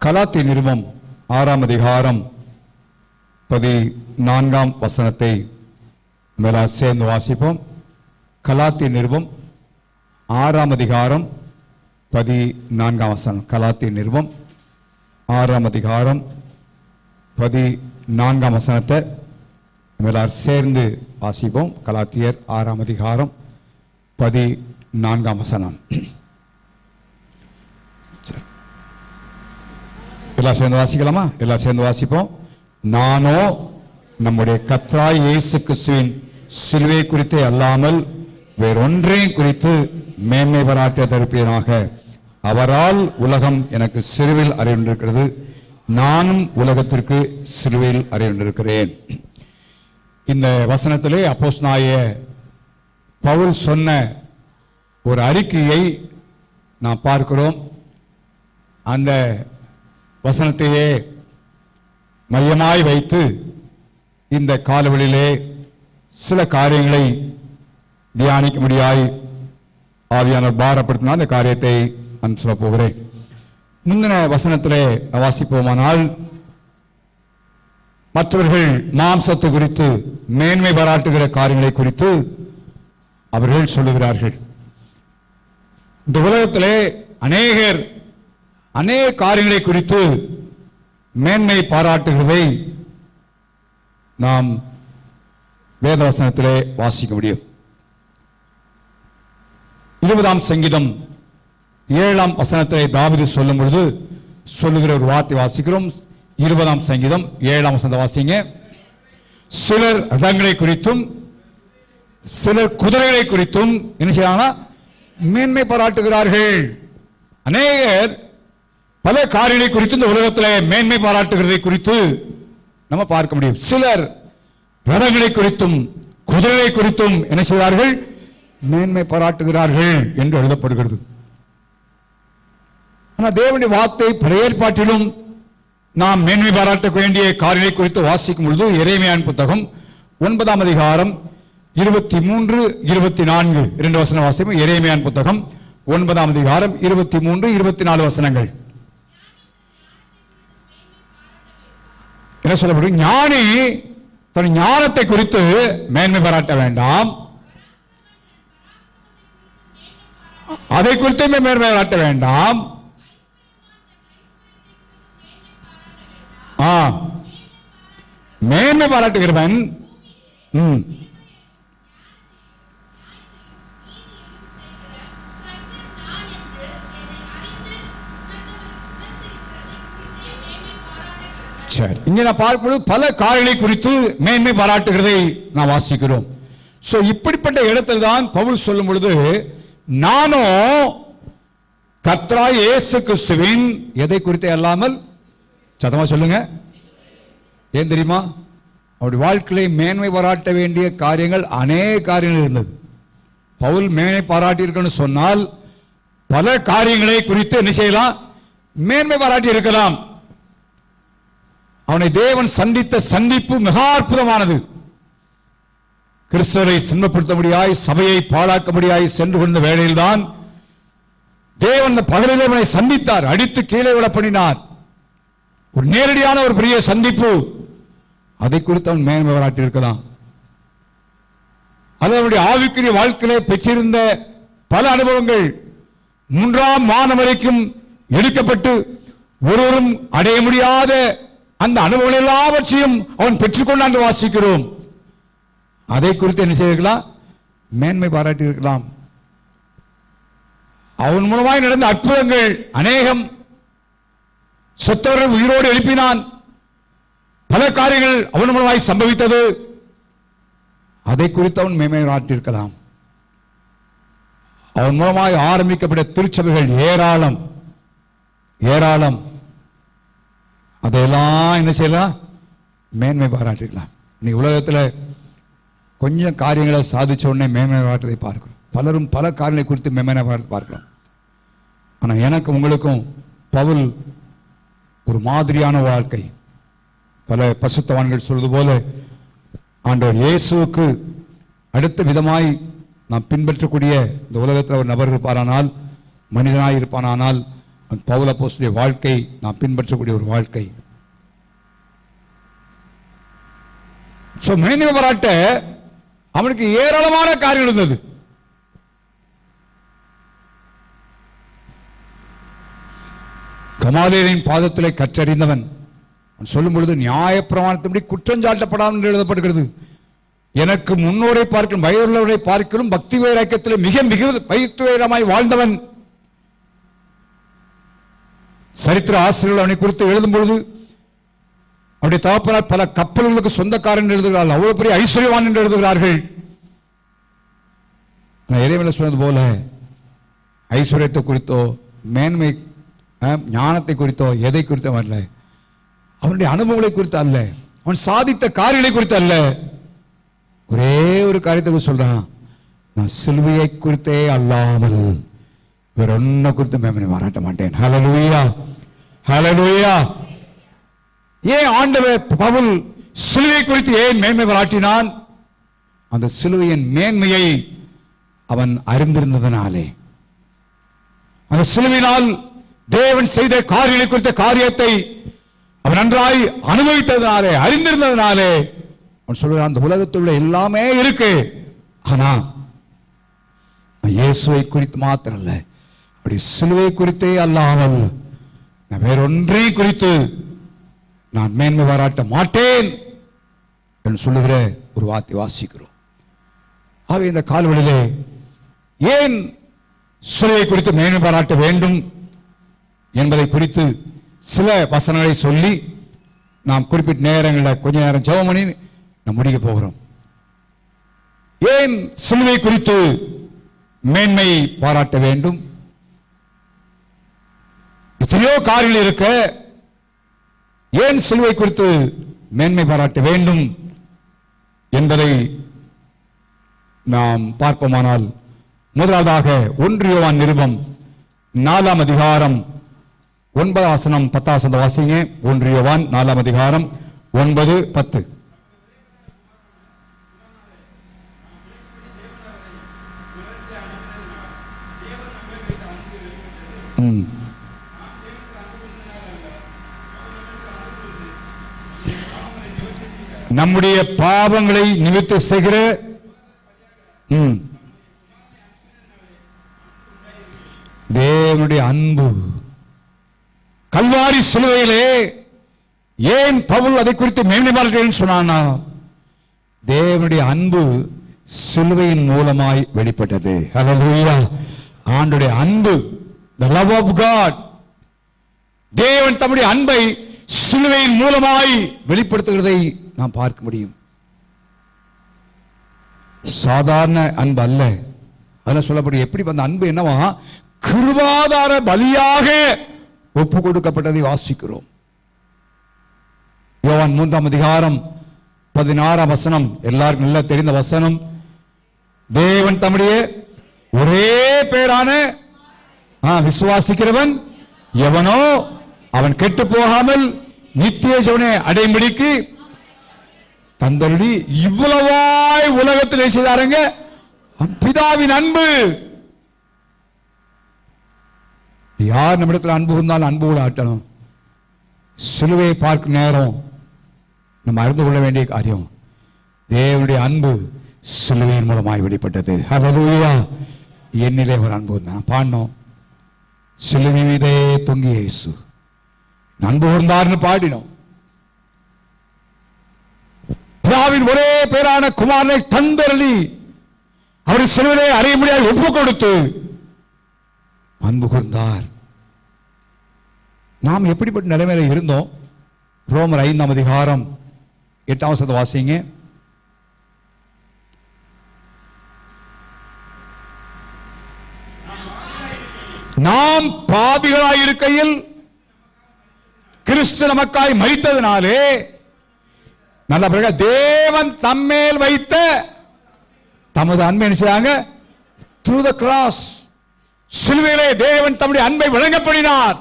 கலாத்திய நிருபம் 6ஆம் அதிகாரம் 14ஆம் வசனத்தை மேல சேர்ந்து வாசிப்போம். கலாத்திய நிருபம் 6ஆம் அதிகாரம் 14ஆம் வசனம். கலாத்திய நிருபம் 6ஆம் அதிகாரம் 14ஆம் வசனத்தை மேல சேர்ந்து வாசிப்போம். கலாத்தியர் 6ஆம் அதிகாரம் 14ஆம் வசனம். எல்லாம் சேர்ந்து வாசிக்கலாமா? எல்லாம் சேர்ந்து வாசிப்போம். நானோ நம்முடைய கர்த்தராகிய இயேசு கிறிஸ்துவின் சிலுவை குறித்தே அல்லாமல் வேறொன்றையும் குறித்து மேன்மை பாராட்ட தருப்பேனாக. அவரால் உலகம் எனக்கு சிலுவையில் அறையுண்டிருக்கிறது, நானும் உலகத்திற்கு சிலுவையில் அறையுண்டிருக்கிறேன். இந்த வசனத்திலே அப்போஸ்தலனாகிய பவுல் சொன்ன ஒரு அறிக்கையை நாம் பார்க்கிறோம். அந்த வசனத்தையே மையமாய் வைத்து இந்த காலவெளியிலே சில காரியங்களை தியானிக்க முடியாய் ஆவியானவர் பாரப்படுத்தினால் அந்த காரியத்தை நான் சொல்ல போகிறேன். முந்தின வசனத்திலே வாசிப்போமானால், மற்றவர்கள் மாம்சத்தை குறித்து மேன்மை பாராட்டுகிற காரியங்களை குறித்து அவர்கள் சொல்லுகிறார்கள். இந்த உலகத்திலே அநேக காரியங்களை குறித்து மேன்மை பாராட்டுகிறதை நாம் வேதவசனத்திலே வாசிக்க முடியும். 20ஆம் சங்கீதம் 7ஆம் வசனத்திலே தாவீது சொல்லும் பொழுது சொல்லுகிற ஒரு வார்த்தை வாசிக்கிறோம். 20ஆம் சங்கீதம் 7ஆம் வசனத்தை வாசிங்க. சிலர் ரதங்களை குறித்தும் சிலர் குதிரைகளை குறித்தும் என்ன செய்யறாங்கன்னா மேன்மை பாராட்டுகிறார்கள். அநேகர் பல காரியங்களை குறித்து இந்த உலகத்தில் மேன்மை பாராட்டுகிறதை குறித்து நம்ம பார்க்க முடியும். சிலர் ரதங்களை குறித்தும் குதிரைகளை குறித்தும் என்ன செய்வார்கள்? மேன்மை பாராட்டுகிறார்கள் என்று எழுதப்படுகிறது. ஆனால் தேவனுடைய வார்த்தை பழைய ஏற்பாட்டிலும் நாம் மேன்மை பாராட்ட வேண்டிய காரியங்களை குறித்து வாசிக்கும் பொழுது எரேமியாவின் புத்தகம் 9ஆம் அதிகாரம் 23, 24 2 வசனம் வாசிப்போம். எரேமியாவின் புத்தகம் 9ஆம் அதிகாரம் 23, 24 வசனங்கள். என்ன சொல்லப்படும்? ஞானி தன் ஞானத்தை குறித்து மேன்மை பாராட்ட வேண்டாம், அதை குறித்து மேன்மை பாராட்ட வேண்டாம். மேன்மை பாராட்டுகிறவன் இங்க நான் பார்ப்பது பல காரியங்களை குறித்து மேன்மை பாராட்டுகிறதை நான் வாசிக்கிறோம். சோ இப்படிப்பட்ட இடத்தில் தான் பவுல் சொல்லும் பொழுது, நானோ கர்த்தராகிய இயேசு கிறிஸ்துவின் எதை குறித்து அல்லாமல், சத்தமா சொல்லுங்க, ஏன் தெரியுமா? அவருடைய வாழ்க்கையை மேன்மை பாராட்ட வேண்டிய காரியங்கள் அநேக காரியங்கள் இருந்தது. பவுல் மேன்மை பாராட்டி இருக்கணும்னு சொன்னால் பல காரியங்களை குறித்து என்ன செய்யலாம்? மேன்மை பாராட்டி இருக்கலாம். அவனை தேவன் சந்தித்த சந்திப்பு மிக அற்புதமானது. கிறிஸ்துவை சின்னப்படுத்த முடியாய், சபையை பாழாக்க முடியாய் சென்று கொண்ட வேளையில்தான் தேவன் பகலிலே அவனை சந்தித்தார், அடித்து கீழே விட பண்ணினார். ஒரு நேரடியான ஒரு பெரிய சந்திப்பு. அதை குறித்து அவன் மேன்மை பாராட்டி இருக்கலாம். அது அவனுடைய ஆவிக்குரிய வாழ்க்கையிலே பெற்றிருந்த பல அனுபவங்கள் 3ஆம் வானம் வரைக்கும் எடுக்கப்பட்டு ஒருவரும் அடைய முடியாத அந்த அனுபவங்கள் எல்லாவற்றையும் அவன் பெற்றுக்கொண்டாண்டு வாசிக்கிறோம். அதை குறித்து என்ன செய்திருக்கலாம்? மேன்மை பாராட்டி இருக்கலாம். அவன் மூலமாய் நடந்த அற்புதங்கள் அநேகம். செத்தவர்கள் உயிரோடு எழுப்பினான். பல காரியங்கள் அவன் மூலமாய் சம்பவித்தது. அதை குறித்து அவன் மேன்மை பாராட்டியிருக்கலாம். அவன் மூலமாய் ஆரம்பிக்கப்பட்ட திருச்சபைகள் ஏராளம் ஏராளம். அதையெல்லாம் என்ன செய்யலாம்? மேன்மை பாராட்டிக்கலாம். இன்னைக்கு உலகத்தில் கொஞ்சம் காரியங்களை சாதிச்ச உடனே மேன்மை பாராட்டத்தை பார்க்கிறோம். பலரும் பல காரியங்களை குறித்து மேன்மை பாராட்டி பார்க்கலாம். ஆனால் எனக்கு உங்களுக்கும் பவுல் ஒரு மாதிரியான வாழ்க்கை. பல பரிசுத்தவான்கள் சொல்வது போல ஆண்டவர் இயேசுவுக்கு அடுத்த விதமாய் நாம் பின்பற்றக்கூடிய இந்த உலகத்தில் ஒரு நபர் இருப்பாரானால், மனிதனாய் இருப்பானால் பவுல் அப்போஸ்தலனுடைய வாழ்க்கை நாம் பின்பற்றக்கூடிய ஒரு வாழ்க்கை. மேன்மை பாராட்ட அவனுக்கு ஏராளமான காரியம் இருந்தது. கமாலியலின் பாதத்திலே கற்றறிந்தவன் சொல்லும் பொழுது நியாயப்பிரமாணத்தின்படி குற்றஞ்சாட்டப்படாமல் என்று எழுதப்படுகிறது. எனக்கு முன்னோரை பார்க்கலும் வயதுள்ளவரை பார்க்கலும் பக்தி வைராக்கியத்திலே மிக மிக பக்தி வைரமாய் வாழ்ந்தவன். சரித்திர ஆசிரியர்கள் அவனை குறித்து எழுதும் பொழுது அவருடைய தகப்பனார் பல கப்பல்களுக்கு சொந்தக்காரன் எழுதுகிறார்கள், அவ்வளவு பெரிய ஐஸ்வர்யவான் என்று எழுதுகிறார்கள். இறைவன் சொன்னது போல ஐஸ்வர்யத்தை குறித்தோ மேன்மை ஞானத்தை குறித்தோ எதை குறித்தோ அல்ல, அவனுடைய அனுபவங்களை குறித்து அல்ல, அவன் சாதித்த காரியங்களை குறித்து அல்ல, ஒரே ஒரு காரியத்தை சொல்றான், நான் சிலுவையை குறித்தே அல்லாமல் வேற ஒன்ன குறித்து மேன்மை பாராட்ட மாட்டேன். ஹல்லேலூயா, ஹல்லேலூயா. ஏன் ஆண்டவர் பவுல் சிலுவை குறித்து ஏன் மேன்மை பாராட்டினான்? அந்த சிலுவையின் மேன்மையை அவன் அறிந்திருந்ததனாலே, அந்த சிலுவையினால் தேவன் செய்த காரியங்களை குறித்த காரியத்தை அவன் நன்றாய் அனுபவித்ததனாலே, அறிந்திருந்ததனாலே அவன் சொல்கிறான், அந்த உலகத்தில் உள்ள எல்லாமே இருக்கு, ஆனா இயேசுவை குறித்து மாத்திரம் அல்ல, அப்படி சிலுவை குறித்தே அல்லாமல் வேறொன்றை குறித்து நான் மேன்மை பாராட்ட மாட்டேன் என்று சொல்லுகிற ஒரு வார்த்தை வாசிக்கிறோம். ஆகவே இந்த கால்வழியிலே ஏன் சிலுவை குறித்து மேன்மை பாராட்ட வேண்டும் என்பதை குறித்து சில வசனங்களை சொல்லி நாம் குறிப்பிட்ட நேரங்களில் கொஞ்ச நேரம் ஜெபம் பண்ணி நாம் முடிக்க போகிறோம். ஏன் சிலுவை குறித்து மேன்மை பாராட்ட வேண்டும்? எத்தனையோ காரியங்கள் இருக்க, ஏன் சிலுவை குறித்து மேன்மை பாராட்ட வேண்டும் என்பதை நாம் பார்ப்போமானால், முதலாவதாக 1 யோவான் நிருபம் 4ஆம் அதிகாரம் 9 வசனம் 10 வசனம் வாசிங்க. 1 யோவான் 4ஆம் அதிகாரம் 9, 10. நம்முடைய பாவங்களை நிவர்த்தி செய்கிற தேவனுடைய அன்பு கல்வாரி சிலுவையிலே ஏன் பவுல் அதை குறித்து மேன்மை பாராட்டுகிறேன் சொன்னானா? தேவனுடைய அன்பு சிலுவையின் மூலமாய் வெளிப்பட்டது. ஹல்லேலூயா. ஆண்டவருடைய அன்பு, the love of God, தேவன் தம்முடைய அன்பை சிலுவையின் மூலமாய் வெளிப்படுத்துகிறதை நாம் பார்க்க முடியும். சாதாரண அன்பு அல்ல. அதெல்லாம் சொல்லப்படும். எப்படி அந்த அன்பு என்னவா? கிருபாதார பலியாக ஒப்பு கொடுக்கப்பட்டதை வாசிக்கிறோம். யோவான் 3ஆம் அதிகாரம் 16ஆம் வசனம், எல்லாருக்கும் நல்லா தெரிந்த வசனம். தேவன் தம்முடைய ஒரே பேரான விசுவாசிக்கிறவன் எவனோ அவன் கெட்டு போகாமல் நித்திய ஜீவனை அடையும்படிக்கு தந்தருளி இவ்வளவாய் உலகத்தில் செய்தாருங்க. பிதாவின் அன்பு. யார் நம்மிடத்தில் அன்பு இருந்தாலும் அன்பு கூட ஆட்டணும். சிலுவையை பார்க்கும் நேரம் நம்ம அறிந்து கொள்ள வேண்டிய காரியம், தேவனுடைய அன்பு சிலுவையின் மூலமாய் வெளிப்பட்டது. ஹல்லேலூயா. என்னிலே ஒரு அன்பு நான் பாடினோம். சிலுவை மீதே தொங்கிய இயேசு அன்பு கூர்ந்தார்னு பாடினோம். பிதாவின் ஒரே பேரான குமாரனை தந்தருளி அவர் சிலுவையை அறிய முடியாது ஒப்பு கொடுத்து அன்பு கூர்ந்தார். நாம் எப்படிப்பட்ட நிலைமையில இருந்தோம்? ரோமர் 5ஆம் அதிகாரம் 8ஆம் வசனத்தை வாசிங்க. நாம் பாவிகளாயிருக்கையில் கிறிஸ்து நமக்காய் மரித்ததினாலே நல்ல பிறகு தேவன் தம்மேல் வைத்த தமது அன்பை என்ன செய்யாங்க? through the cross, சிலுவையிலே தேவன் தம்முடைய அன்பை வழங்கப்படினார்.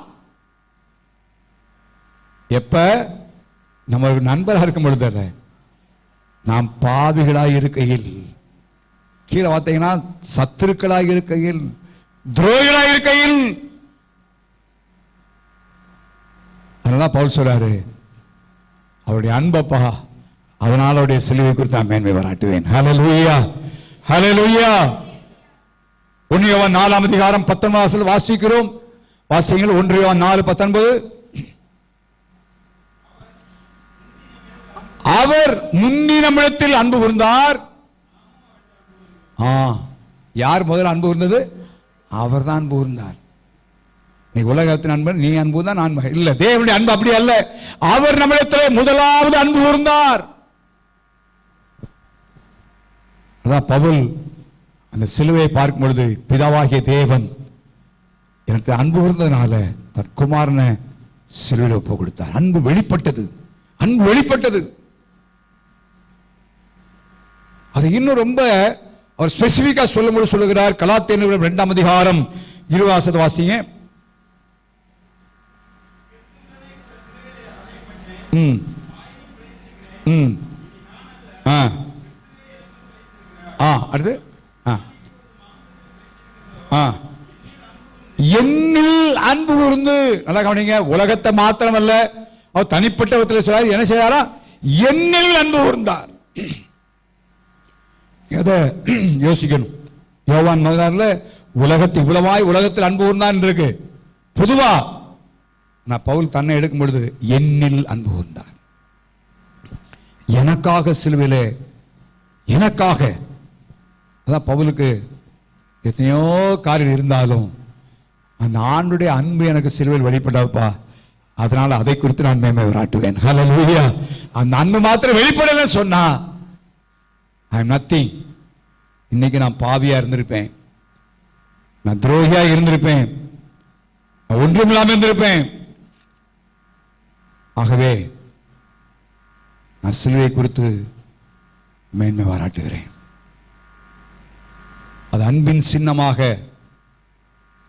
எப்ப? நம்ம நண்பராக இருக்கும் பொழுது, நாம் பாவிகளாய் இருக்கையில், கீழே பார்த்தீங்கன்னா சத்துருக்களாய் இருக்கையில், துரோகிகளாய் இருக்கையில் அதான் பவுல் சொல்றாரு, அவருடைய அன்பப்பா, அதனால அவருடைய சிலுவை குறித்து நான் மேன்மை பாராட்டுவேன். ஹல்லேலூயா, ஹல்லேலூயா. 1 யோவான் 4 அதிகாரம் 19 வாசிக்கிறோம். வாசிங்கள். 1 யோவான் 4:19. அவர் முந்தி நம்மிடத்தில் அன்பு கூர்ந்தார். யார் முதல்ல அன்பு கூர்ந்தது? அவர் தான் அன்பு கூர்ந்தார். நீ உலகத்தின் அன்பு, நீ அன்பு தான் நான் இல்ல. தேவனுடைய அன்பு அப்படி அல்ல. அவர் நம்மிடத்தில் முதலாவது அன்பு கூர்ந்தார். அதான் பவுல் அந்த சிலுவையை பார்க்கும் பொழுது, பிதாவாகிய தேவன் எனக்கு அன்பு கூர்ந்ததுனால தன் குமாரனை சிலுவையில் ஒப்பு கொடுத்தார். அன்பு வெளிப்பட்டது, அன்பு வெளிப்பட்டது. அது இன்னும் ரொம்ப அவர் ஸ்பெசிபிக்கா சொல்லும்போது சொல்லுகிறார். கலாத்தியர் 2 அதிகாரம் 20 வாசிங்க. அடுத்து என்னில் அன்பு கூர்ந்து, நல்லா கவனிங்க, உலகத்தை மாத்திரமல்ல, அவர் தனிப்பட்ட விதத்தில் சொல்றார். என்ன செய்யாரா? என்னில் அன்பு கூர்ந்தார். எதை யோசிக்கணும்? யோவான் 16 உலகத்தில் இவ்வளவாய் உலகத்தில் அன்பு கூர்ந்தான் இருக்கு பொதுவா. நான் பவுல் தன்னை எடுக்கும் பொழுது என்னில் அன்பு கூர்ந்தார். எனக்காக சிலுவையிலே, எனக்காக. அதான் பவுலுக்கு எத்தனையோ காரியம் இருந்தாலும் அந்த ஆண்டுடைய அன்பு எனக்கு சிலுவையில் வெளிப்படாதுப்பா, அதனால அதை குறித்து நான் மேன்மை பாராட்டுவேன். ஹல்லேலூயா. அந்த அன்பு மாத்திரம் வெளிப்படல சொன்னா ஐ எம் நத்திங். இன்னைக்கு நான் பாவியா இருந்திருப்பேன், நான் துரோகியா இருந்திருப்பேன், நான் ஒன்றுமில்லாம இருந்திருப்பேன். ஆகவே நான் சிலுவை குறித்து மேன்மை பாராட்டுகிறேன். அது அன்பின் சின்னமாக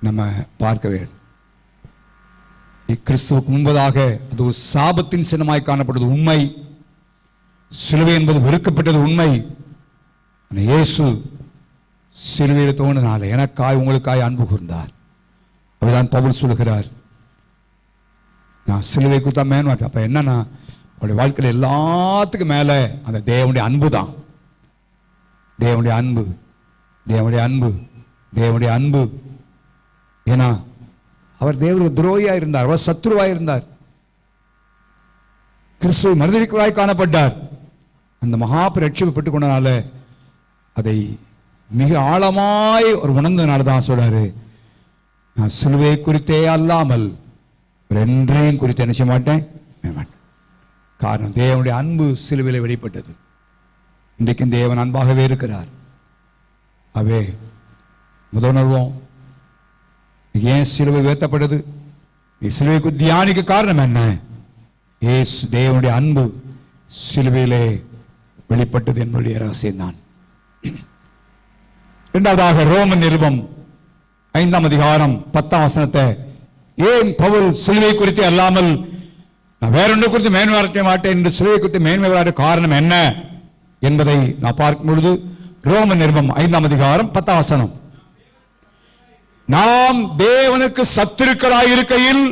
நம்ம பார்க்க வேண்டும். கிறிஸ்துவுக்கு முன்பதாக அது ஒரு சாபத்தின் சின்னமாய் காணப்பட்டது உண்மை. சிலுவை என்பது வெறுக்கப்பட்டது உண்மை. இயேசு சிலுவையில் தோன்றினால எனக்காய் உங்களுக்காய் அன்பு கூர்ந்தார். அதுதான் பவுல் சொல்லுகிறார், நான் சிலுவை குறித்தா மேன்மாட்டேன். அப்ப என்னன்னா, அவருடைய வாழ்க்கையில் எல்லாத்துக்கும் மேல அந்த தேவனுடைய அன்பு தான். தேவனுடைய அன்பு, தேவனுடைய அன்பு, தேவனுடைய அன்பு. ஏன்னா அவர் தேவனுக்கு துரோகியா இருந்தார், அவர் சத்ருவாய் இருந்தார், கிறிஸ்துவை மறுதலிக்கிறவராய் காணப்பட்டார். அந்த மகாபெரிய ரட்சிப்பை பெற்றுக் கொண்டனால அதை மிக ஆழமாய் ஒரு உணர்ந்தனால தான் சொல்றாரு, நான் சிலுவை குறித்தே அல்லாமல் ரெண்டையும் குறித்து நினைச்ச மாட்டேன். காரணம் தேவனுடைய அன்பு சிலுவையில் வெளிப்பட்டது. இன்றைக்கும் தேவன் அன்பாகவே இருக்கிறார். அவே முதல்வரும் ஏன் சிலுவை உயர்த்தப்பட்டது? சிலுவைக்கு தியானிக்க காரணம் என்ன? ஏசு தேவனுடைய அன்பு சிலுவையிலே வெளிப்பட்டது என்னுடைய ரகசியம் தான். இரண்டாவதாக ரோமன் நிருபம் 5 அதிகாரம் 10 ஏன் பவுல் சிலுவை குறித்து அல்லாமல் நான் வேறொன்று குறித்து மேன்மை பாராட்ட மாட்டேன் என்று சிலுவை குறித்து மேன்மை பாராட்ட காரணம் என்ன என்பதை நான் பார்க்கும் பொழுது ரோமன் நிருபம் 5 அதிகாரம் 10 நாம் தேவனுக்கு சத்துருக்களாயிருக்கையில்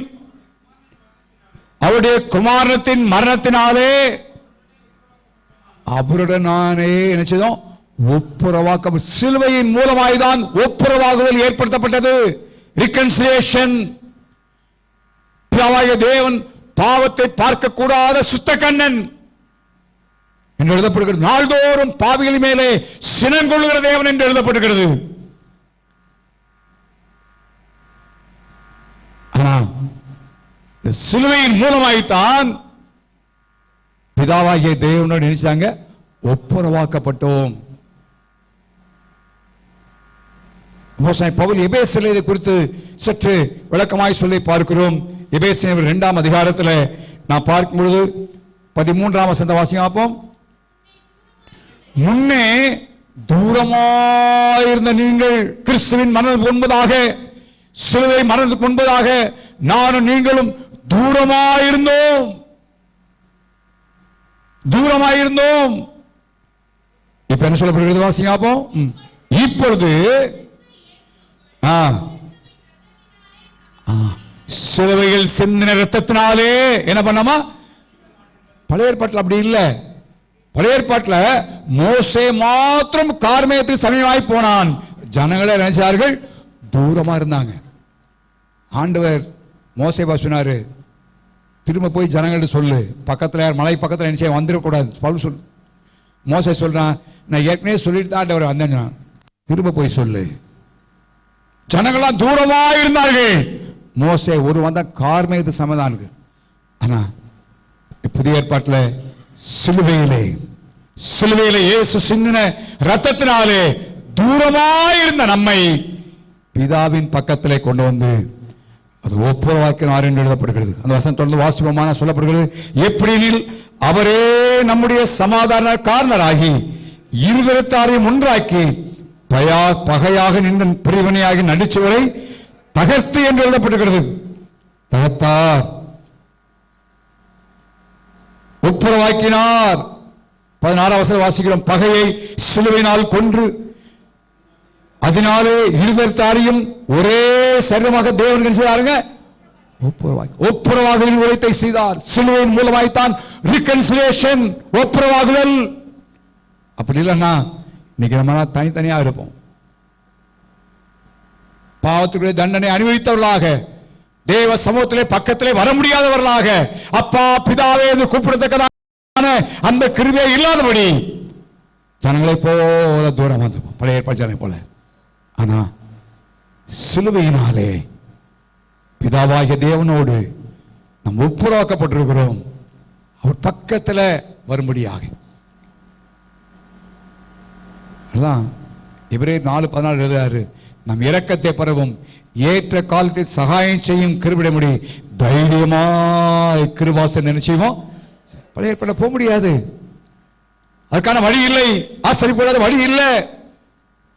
அவருடைய குமாரத்தின் மரணத்தினாலே அவருடனானே நினைச்சதும் ஒப்புரவாக்க, சிலுவையின் மூலமாய்தான் ஒப்புரவாகுதல் ஏற்படுத்தப்பட்டது. ரிகன்சிலியேஷன். தேவன் பாவத்தை பார்க்க கூடாத சுத்த கண்ணன் என்று எழுதப்படுகிறது. நாள்தோறும் பாவிகளின் மேலே சினம் கொள்ளுகிற தேவன் என்று எழுதப்படுகிறது. ஆனால் இந்த சிலுவையின் மூலமாய்த்தான் பிதாவாகிய தேவனோடு நினைச்சாங்க, ஒப்புரவாக்கப்பட்டோம். பவுல் எபேசியர் இதை குறித்து சற்று விளக்கமாய் சொல்லி பார்க்கிறோம். எபேசியர் 2 அதிகாரத்தில் நான் பார்க்கும் பொழுது 13 வாசியம் பார்ப்போம். முன்னே தூரமாயிருந்த நீங்கள் கிறிஸ்துவின் மரணத்துக்கு முன்பதாக, சிலுவை மரணத்துக்கு முன்பதாக நானும் நீங்களும் தூரமாயிருந்தோம். தூரமாயிருந்தோம். இப்ப என்ன சொல்லப்படுகிறது வாசிங்க பார்ப்போம். இப்பொழுது சிலுவையில் சிந்தின ரத்தத்தினாலே என்ன பண்ணாமா? பழைய ஏற்பாட்டில் அப்படி இல்லை. பழைய ஏற்பாட்டில் மோசே மாத்திரம் கார்மேகத்துக்கு சமீபமாய் போனான். ஜனங்களே நினைச்சார்கள் தூரமா இருந்தாங்க. ஆண்டவர் மோசே சொன்னாரு, திரும்ப போய் ஜனங்கள்ட்ட சொல்லு, பக்கத்தில் யார் மலை பக்கத்தில் நினைச்சே வந்துடக்கூடாது. பவுல் சொல். மோசே சொல்றான், நான் ஏற்கனவே சொல்லிட்டு தான் ஆண்டவர் வந்தேன், திரும்ப போய் சொல்லு. ஜனங்களாம் தூரமா இருந்தார்கள். மோசே ஒரு வந்த கார்மேகத்து சமதான். ஆனா புதிய ஏற்பாட்டில் சிலுவையிலே இயேசு சிந்தின ரத்தத்தினாலே தூரமாயிருந்த நம்மை பிதாவின் பக்கத்திலே கொண்டு வந்து அது ஒப்புரவாக்கினார் என்று எழுதப்படுகிறது. அந்த வசனம் தொடர்ந்து வாசிப்பமான சொல்லப்படுகிறது. எப்படினில் அவரே நம்முடைய சமாதான காரணராகி இருதரத்தாரையும் ஒன்றாக்கி பகையாக நின்ற பிரிவினையாகி நடிச்சுவரை தகர்த்து என்று எழுதப்பட்டிருக்கிறது. தகர்த்தார், ஒப்புரவாக்கினார். 16 வசனம் வாசிக்கிறோம். பகையை சிலுவையினால் கொன்று அதனாலே இருதரத்தாரையும் ஒரே சரீரமாக தேவன் செய்தாருங்க, ஒப்புரவாக உழைத்தை செய்தார். சிலுவையின் மூலமாய்த்தான் ரிகன்சிலியேஷன், ஒப்புரவாகுதல். அப்படி இல்லைன்னா இன்னைக்கு நம்ம தனித்தனியா இருப்போம். பாவத்துடைய தண்டனை அனுபவித்தவர்களாக, தேவ சமூகத்திலே பக்கத்திலே வர முடியாதவர்களாக, அப்பா பிதாவே என்று கூப்பிடத்தக்கதான அந்த கிருபை இல்லாதபடி ஜனங்களை போல தூரம் வந்திருப்போம், பழைய ஏற்பாடு ஜனங்களை போல. ஆனா சிலுவையினாலே பிதாவாகிய தேவனோடு நாம் ஒப்புரவாக்கப்பட்டிருக்கிறோம், அவர் பக்கத்தில் வரும்படியாக. அதான் எபிரேயர் 4:14 எழுதுறாரு, நம் இரக்கத்தை பெறவும் ஏற்ற காலத்தில் சகாயம் செய்யும் கிருபையின்படி தைரியமாய் கிருபாசன் நினைச்சோம். பழைய ஏற்பாடுல போக முடியாது, அதுக்கான வழி இல்லை. ஆசரிப்படாத வழி இல்லை.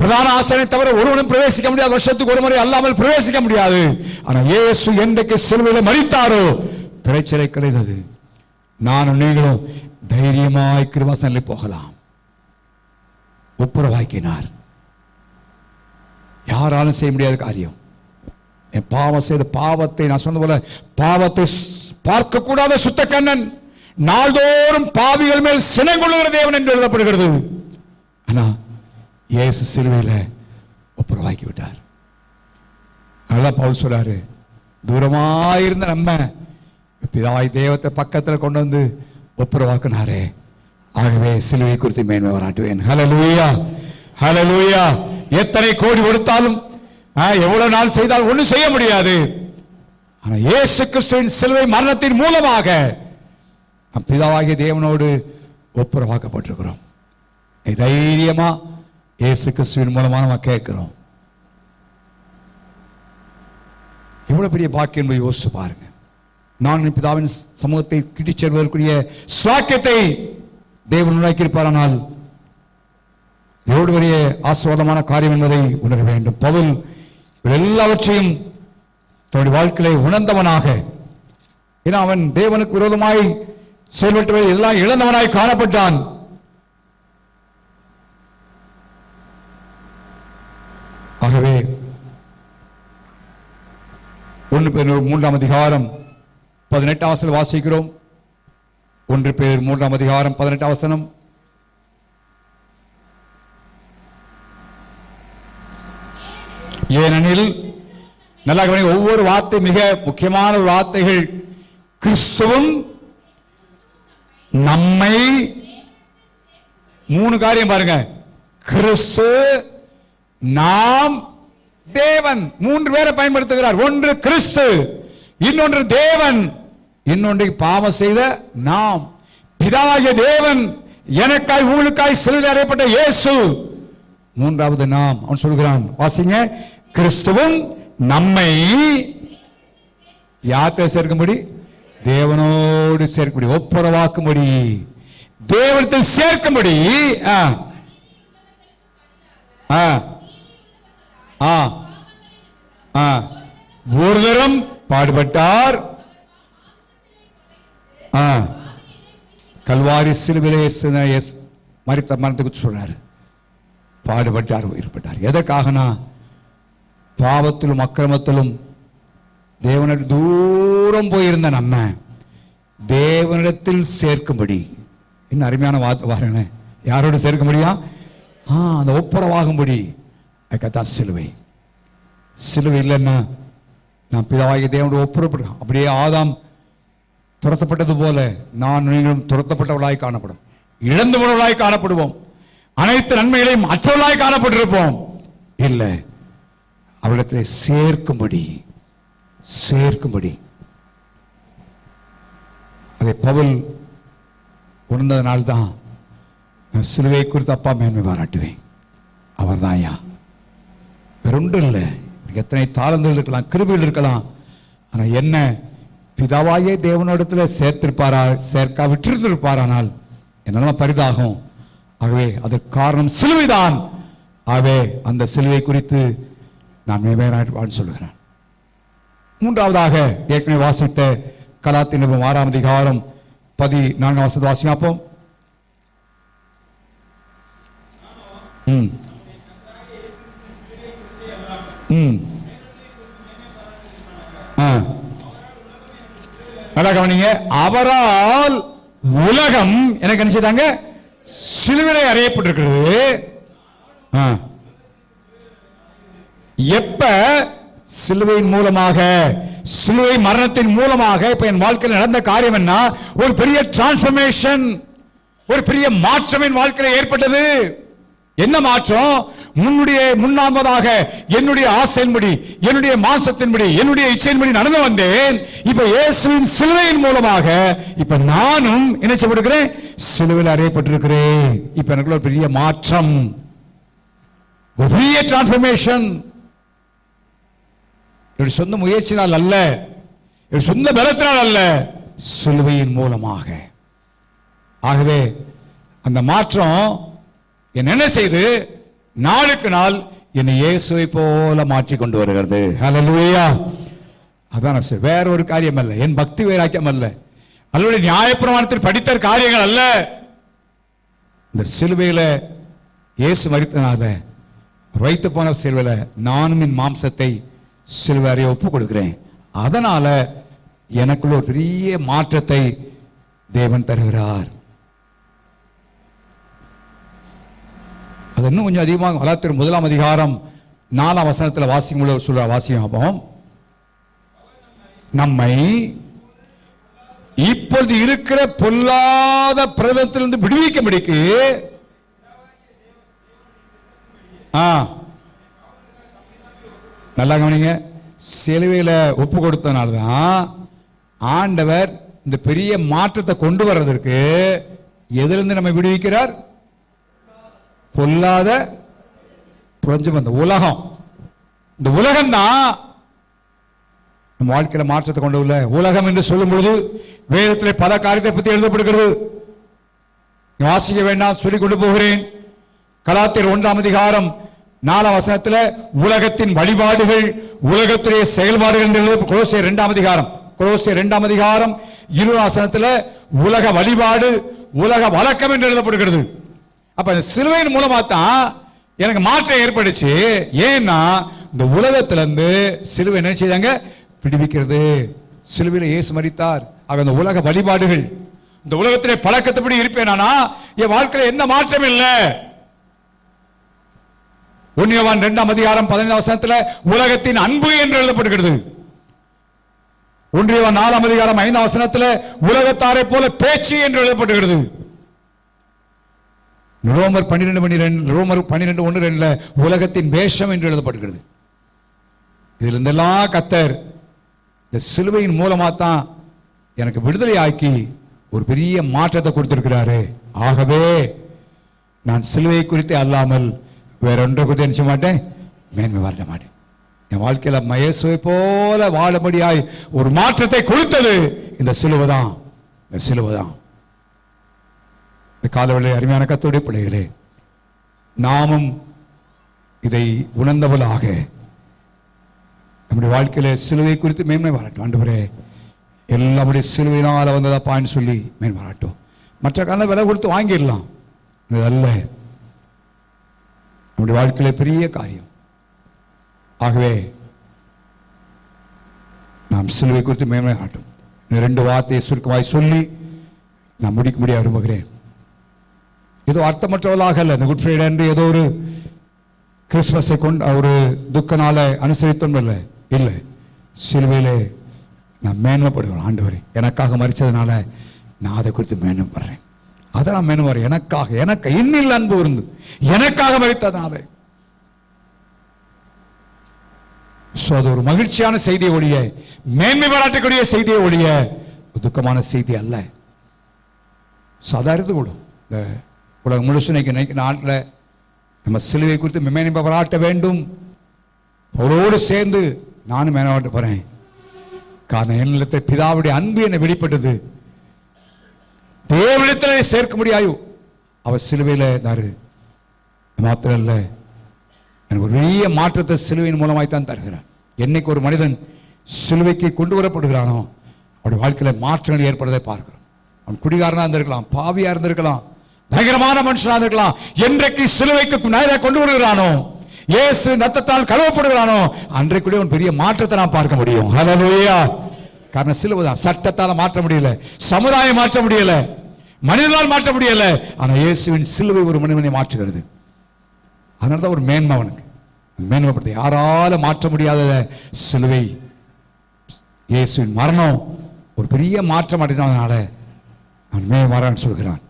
பிரதான ஆசனை தவிர ஒருவனும் பிரவேசிக்க முடியாது. வருஷத்துக்கு ஒரு முறை அல்லாமல் பிரவேசிக்க முடியாது. ஆனா இயேசு என்றைக்கு சிலுவையில் மரித்தாரோ திரைச்சிறை கிடைத்தது. நானும் நீங்களும் தைரியமாய் கிருபாசனில் போகலாம். ஒப்புரவாக்கினார். யாராலும் செய்ய முடியாத காரியம். என் பாவம் செய்த பாவத்தை, நான் சொன்ன போல பாவத்தை பார்க்க கூடாத சுத்த கண்ணன், நாள்தோறும் பாவிகள் மேல் சினங்கொள்ளுகிற தேவன் என்று எழுதப்படுகிறது. ஆனா இயேசு சிலுவையில் ஒப்புரவாக்கி விட்டார். அதான் பவுல் சொல்றாரு, தூரமாயிருந்த நம்ம பிதாவாய் தேவத்தை பக்கத்தில் கொண்டு வந்து ஒப்புரவாக்குனாரே, ஆகவே சிலுவை குறித்து மேன்மை பாராட்டுவேன். ஹல்லேலூயா, ஹல்லேலூயா. எத்தனை கோடி கொடுத்தாலும், எவ்வளவு நாள் செய்தாலும் ஒன்றும் செய்ய முடியாது. ஆனா இயேசு கிறிஸ்துவின் சிலுவை மரணத்தின் மூலமாக நம் பிதாவாகிய தேவனோடு ஒப்புரவாக்கப்பட்டிருக்கிறோம். தைரியமா இயேசு கிறிஸ்துவின் மூலமா நம்ம கேட்கிறோம். எவ்வளவு பெரிய பாக்கியம் என்பதை யோசிச்சு பாருங்க. நான் பிதாவின் சமூகத்தை கிட்டிச் செல்வதற்குரிய ஸ்லாக்கியத்தை தேவன் உண்டாக்கியிருப்பாரானால் எவ்வளவு பெரிய ஆசீர்வாதமான காரியம் என்பதை உணர வேண்டும். பவுல் எல்லாவற்றையும் தன்னுடைய வாழ்க்கையை உணர்ந்தவனாக, ஏன்னா அவன் தேவனுக்கு விரோதமாய் செயல்பட்டு எல்லாம் இழந்தவனாய் காணப்பட்டான். ஆகவே 1 பேதுரு 3:18 வாசிக்கிறோம். 1 பேதுரு 3:18 ஏனெனில் நல்லா கவனிங்க, ஒவ்வொரு வார்த்தை மிக முக்கியமான வார்த்தைகள். கிறிஸ்துவும் நம்மை, 3 காரியம் பாருங்க. கிறிஸ்து, நாம், தேவன். 3 பேரை பயன்படுத்துகிறார். ஒன்று கிறிஸ்து, இன்னொன்று தேவன், இன்னொன்று பாவம் செய்த நாம். பிதாவாகிய தேவன் எனக்காய் உங்களுக்காய் சிலுவையில் அறையப்பட்ட இயேசு. 3வது நாம். அவன் சொல்கிறான், வாசிங்க. கிறிஸ்துவும் நம்மை யாத்தை சேர்க்கும்படி, தேவனோடு சேர்க்கும்படி, ஒப்புரவாக்கும்படி, தேவனத்தில் சேர்க்கும்படி ஒரு தரம் பாடுபட்டார். கல்வாரி சிலுவிலே மரித்த மரணத்துக்கு சொல்றாரு, பாடுபட்டார், உயிர்பட்டார். எதற்காகனா பாவத்திலும் அக்கிரமத்திலும் தேவனிடம் தூரம் போயிருந்த நம்ம தேவனிடத்தில் சேர்க்கும்படி, இன்னும் அருமையான வார்த்தை பாருங்களேன், யாரோடு சேர்க்கும்படியா? அந்த ஒப்புரவாகும்படி. அதுக்கத்தான் சிலுவை. சிலுவை இல்லைன்னா நான் பிதாவாகிய தேவனோடு ஒப்புரப்படுறேன். அப்படியே ஆதாம் துரத்தப்பட்டது போல நான் நீங்களும் துரத்தப்பட்டவர்களாய் காணப்படும், இழந்து போனவர்களாய் காணப்படுவோம், அனைத்து நன்மைகளையும் அற்றவர்களாய் காணப்பட்டிருப்போம். இல்லை, அவரிடத்தில் சேர்க்கும்படி சேர்க்கும்படி. அதை பவுல் உணர்ந்ததனால்தான் நான் சிலுவை குறித்து அப்பா மேன்மை பாராட்டுவேன். அவர் தான் ஐயா, வேற ஒன்றும் இல்லை. எத்தனை தாளங்கள் இருக்கலாம், கிருபைகள் இருக்கலாம், ஆனால் என்ன பிதாவாயே தேவனிடத்தில் சேர்த்திருப்பாரா, சேர்க்கா விட்டிருந்திருப்பாரானால் என்னெல்லாம் பரிதாகும். ஆகவே அதற்கு காரணம் சிலுவைதான். ஆகவே அந்த சிலுவை குறித்து நான் மேன்மையான் சொல்லுகிறேன். மூன்றாவதாக ஏற்கனவே வாசித்த கலாத்தின் 6ஆம் அதிகாரம் 14ஆம் வசனத்தை வாசிப்போம். நல்லா கவனிங்க. அவரால் உலகம் எனக்கு என்ன செய்தாங்க? சிலுவையிலே அறையப்பட்டிருக்கிறது. எப்ப? சிலுவையின் மூலமாக, சிலுவை மரணத்தின் மூலமாக. இப்ப என் வாழ்க்கையில் நடந்த காரியம் என்ன? ஒரு பெரிய டிரான்ஸ்பர்மேஷன், ஒரு பெரிய மாற்றம் என் வாழ்க்கையில் ஏற்பட்டது. என்ன மாற்றம்? முன்னாமதாக என்னுடைய ஆசையின்படி, என்னுடைய மாசத்தின்படி, என்னுடைய இச்சையின்படி நடந்து வந்தேன். இப்ப இயேசுவின் சிலுவையின் மூலமாக இப்ப நானும் என்ன செய்யப்படுகிறேன்? சிலுவையில் அறையப்பட்டிருக்கிறேன். இப்ப எனக்குள்ள ஒரு பெரிய மாற்றம், ஒரு பெரிய டிரான்ஸ்பர்மேஷன். என்னுடைய சொந்த முயற்சினால் அல்ல, என்னுடைய சொந்த பலத்தினால் அல்ல, சிலுவையின் மூலமாக. ஆகவே அந்த மாற்றம் என்ன செய்து நாளுக்கு நாள் என்னை இயேசுவை போல மாற்றி கொண்டு வருகிறது. ஹல்லேலூயா. அதான் வேற ஒரு காரியம் அல்ல, என் பக்தி வைராக்கியம் அல்ல, அல்லது நியாயப்பிரமாணத்தில் படித்த காரியங்கள் அல்ல. இந்த சிலுவையில இயேசு மரித்தனால, வைத்து போன சிலுவையில நானும் என் மாம்சத்தை சிலுவை அறைய ஒப்பு கொடுக்கிறேன். அதனால எனக்குள்ள ஒரு பெரிய மாற்றத்தை தேவன் தருகிறார். அது இன்னும் கொஞ்சம் அதிகமாக கலாத்தியர் 1ஆம் அதிகாரம் 4ஆம் வசனத்தில் வாசிக்கும் சொல்ற வாசியம். நம்மை இப்பொழுது இருக்கிற பொல்லாத பிரபலத்திலிருந்து விடுவிக்கும்படிக்கு நல்லா கவனிங்க. சிலுவையில ஒப்பு கொடுத்தனால்தான் ஆண்டவர் இந்த பெரிய மாற்றத்தை கொண்டு வர்றதற்கு எதிலிருந்து நம்மை விடுவிக்கிறார்? பொல்லாத புரஞ்சம். அந்த உலகம், இந்த உலகம் தான் நம்ம வாழ்க்கையில மாற்றத்தை கொண்டு உள்ள உலகம் என்று சொல்லும் பொழுது வேதத்தில் பல காரியத்தை பற்றி எழுதப்படுகிறது. வாசிக்க வேண்டாம், சொல்லிக் கொண்டு போகிறேன். கலாத்தியர் 1ஆம் அதிகாரம் 4ஆம் வசனத்தில் உலகத்தின் வழிபாடுகள், உலகத்துடைய செயல்பாடுகள் என்று கொலோசியர் 2ஆம் அதிகாரம் 20ஆம் வசனத்தில் உலக வழிபாடு, உலக வழக்கம் என்று எழுதப்படுகிறது. அப்ப சிலுவையின் மூலமா தான் எனக்கு மாற்றம் ஏற்படுச்சு. ஏன்னா இந்த உலகத்திலிருந்து சிலுவை என்ன செய்தாங்க? விடுவிக்கிறது. சிலுவையில் இயேசு மரித்தார். ஆக இந்த உலக வழிபாடுகள், இந்த உலகத்திலே பழக்கத்தப்படி இருப்பேனா என் வாழ்க்கையில் எந்த மாற்றம் இல்லை. 1 யோவான் 2ஆம் அதிகாரம் 15ஆம் வசனத்தில் உலகத்தின் அன்பு என்று எழுதப்படுகிறது. 1 யோவான் 4ஆம் அதிகாரம் 5ஆம் வசனத்தில் உலகத்தாரை போல பேச்சு என்று எழுதப்படுகிறது. ரோமர் 12:1-2 உலகத்தின் வேஷம் என்று எழுதப்படுகிறது. இதில் இருந்தெல்லாம் கர்த்தர் இந்த சிலுவையின் மூலமா தான் எனக்கு விடுதலை ஆக்கி ஒரு பெரிய மாற்றத்தை கொடுத்திருக்கிறாரு. ஆகவே நான் சிலுவை குறித்து அல்லாமல் வேற ஒன்றை குறித்து நினைச்ச மாட்டேன், மேன்மை வர மாட்டேன். என் வாழ்க்கையில் இயேசுவை போல வாழும்படியாய் ஒரு மாற்றத்தை கொடுத்தது இந்த சிலுவை தான். இந்த சிலுவை தான். காலவெளி அருமையான கர்த்தருடைய பிள்ளைகளே, நாமும் இதை உணர்ந்தவளாக நம்முடைய வாழ்க்கையில சிலுவை குறித்து மேன்மை பாராட்டும். ஆண்டவரே, எல்லாருடைய சிலுவையினால வந்ததாப்பான்னு சொல்லி மேன்மை பாராட்டும். மற்ற காலம் விலை கொடுத்து வாங்கிடலாம், அல்ல. நம்முடைய வாழ்க்கையில பெரிய காரியம். ஆகவே நாம் சிலுவை குறித்து மேன்மை காட்டும். 2 வார்த்தையை சுருக்கமாய் சொல்லி நான் முடிக்க முடிய விரும்புகிறேன். ஏதோ அர்த்தமற்றவளாக அல்ல. இந்த குட் ஃப்ரைடே என்று ஏதோ ஒரு கிறிஸ்துமஸை கொண்டு ஒரு துக்க நாளை அனுசரித்தோம் இல்லை. இல்லை, சிலுவையிலே நான் மேன்மைப்படுகிறேன். ஆண்டவரே எனக்காக மரிச்சதுனால நான் அதை குறித்து மேன்மைப்படுறேன். அதை நான் மேன்மைப்படுறேன். எனக்கு இன்னில் அன்பு இருந்து எனக்காக மரித்ததுனால. அது ஒரு மகிழ்ச்சியான செய்தியை ஒழிய, மேன்மை பாராட்டக்கூடிய செய்தியை ஒழிய துக்கமான செய்தி அல்ல. சாதாரண கூடும். இந்த உலகம் முழுசு நாட்டில் நம்ம சிலுவை குறித்து மேன்மை பாராட்ட வேண்டும். அவரோடு சேர்ந்து நானும் மேன்மையாட்ட போறேன். காரணம் என்னிடத்தில் பிதாவுடைய அன்பு என்னை வெளிப்பட்டது. தேவனிடத்தில் சேர்க்க முடியாது. அவர் சிலுவையில் இருந்தாரு. மாத்திரம் இல்லை, எனக்கு ஒரு பெரிய மாற்றத்தை சிலுவையின் மூலமாய்த்தான் தருகிறார். என்னைக்கு ஒரு மனிதன் சிலுவைக்கு கொண்டு வரப்படுகிறானோ அவருடைய வாழ்க்கையில் மாற்றங்கள் ஏற்படுவதை பார்க்கிறோம். அவன் குடிகாரனா இருந்திருக்கலாம், பாவியா இருந்திருக்கலாம், பயங்கரமான மனுஷனா இருந்திருக்கலாம். என்றைக்கு சிலுவைக்கு நேராக கொண்டு வருகிறானோ, இயேசு ரத்தத்தால் கழுவப்படுகிறானோ, அன்றைக்குள்ளே அவன் பெரிய மாற்றத்தை நாம் பார்க்க முடியும். ஹல்லேலூயா. காரணம் சிலுவை தான். சட்டத்தால் மாற்ற முடியல, சமுதாயம் மாற்ற முடியல, மனிதனால் மாற்ற முடியல. ஆனால் இயேசுவின் சிலுவை ஒரு மனிதனை மாற்றுகிறது. அதனால தான் ஒரு மேன்மை அவனுக்கு. மேன்மைப்படுத்த யாரால மாற்ற முடியாத சிலுவை, இயேசுவின் மரணம் ஒரு பெரிய மாற்றம் அடைந்ததுனால நான் மேன்மாறான்னு சொல்கிறான்.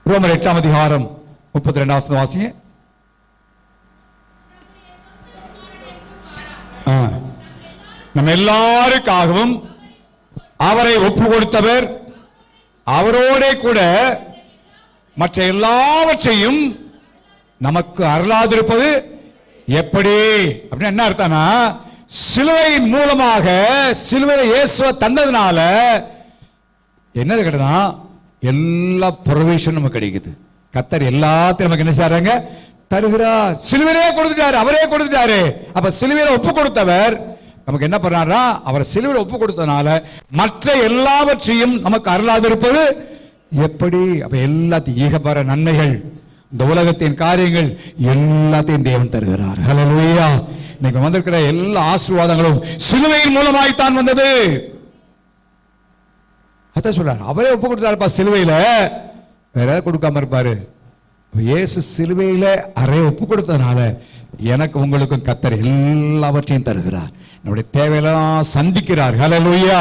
ரோமர் 8ஆம் அதிகாரம் 32ஆம் வசனம் வாசிங்க. நம்ம எல்லாருக்காகவும் அவரை ஒப்பு கொடுத்தவர், அவரோட கூட மற்ற எல்லாவற்றையும் நமக்கு அருளாதிருப்பது எப்படி அப்படின்னு என்ன அர்த்தம்னா, சிலுவையின் மூலமாக சிலுவையை இயேசுவை தந்ததுனால என்னது கிடைக்குதா, எல்லா ப்ரொவிஷன் நமக்கு கிடைக்குது. கர்த்தர் எல்லாத்தையும் நமக்கு என்ன செய்றாங்க, தருகிறார். சிலுவையிலே கொடுத்துட்டாரு, அவரே கொடுத்துட்டாரு. அப்ப சிலுவையில ஒப்பு கொடுத்தவர் நமக்கு என்ன பண்ணாரா, அவர் சிலுவையில ஒப்பு கொடுத்ததுனால மற்ற எல்லாவற்றையும் நமக்கு அருளாதிருப்பது எப்படி. அப்ப எல்லாத்தையும் ஈகப்பற நன்மைகள், இந்த உலகத்தின் காரியங்கள் எல்லாத்தையும் தேவன் தருகிறார். ஹல்லேலூயா. இன்னைக்கு வந்திருக்கிற எல்லா ஆசீர்வாதங்களும் சிலுவையின் மூலமாய்த்தான் வந்தது. அதான் சொல்றாரு, அவரே ஒப்பு கொடுத்தாருப்பா சிலுவையில, வேற ஏதாவது கொடுக்காம இருப்பாரு. இயேசு சிலுவையில அறை ஒப்பு கொடுத்ததுனால எனக்கு உங்களுக்கும் கர்த்தர் எல்லாவற்றையும் தருகிறார். நம்முடைய தேவையெல்லாம் சந்திக்கிறார். ஹல்லேலூயா.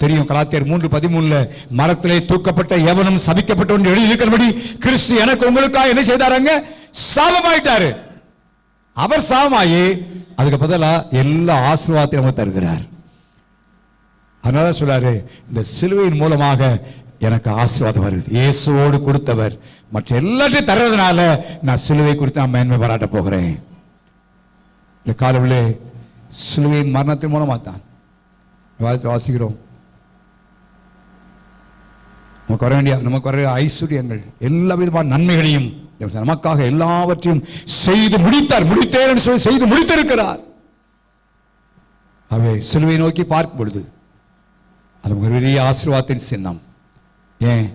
தெரியும், கலாத்தியர் 3:13 மரத்திலே தூக்கப்பட்ட எவனும் சபிக்கப்பட்ட எழுதியிருக்கிறபடி கிறிஸ்து எனக்கு உங்களுக்காக என்ன செய்தாருங்க, சாபமாயிட்டாரு. அவர் சாபமாயி அதுக்கு பதிலா எல்லா ஆசீர்வாதத்தையும் நமக்கு தருகிறார். அதனால சொல்றாரு, இந்த சிலுவையின் மூலமாக எனக்கு ஆசீர்வாதம் வருது. இயேசுவோடு கொடுத்தவர் மற்ற எல்லாத்தையும் தர்றதுனால நான் சிலுவை குறித்து நான் மேன்மை பாராட்ட போகிறேன். இந்த காலவிலே சிலுவையின் மரணத்தின் மூலமாக தான் வாசிக்கிறோம். நமக்கு வர ஐஸ்வர்யங்கள், எல்லா விதமான நன்மைகளையும் நமக்காக எல்லாவற்றையும் செய்து முடித்தார். முடித்தேன் என்று சொல்லி செய்து முடித்திருக்கிறார். அவை சிலுவை நோக்கி பார்க்கும் பொழுது அது ஒரு பெரிய ஆசீர்வாதத்தின் சின்னம். ஏன்,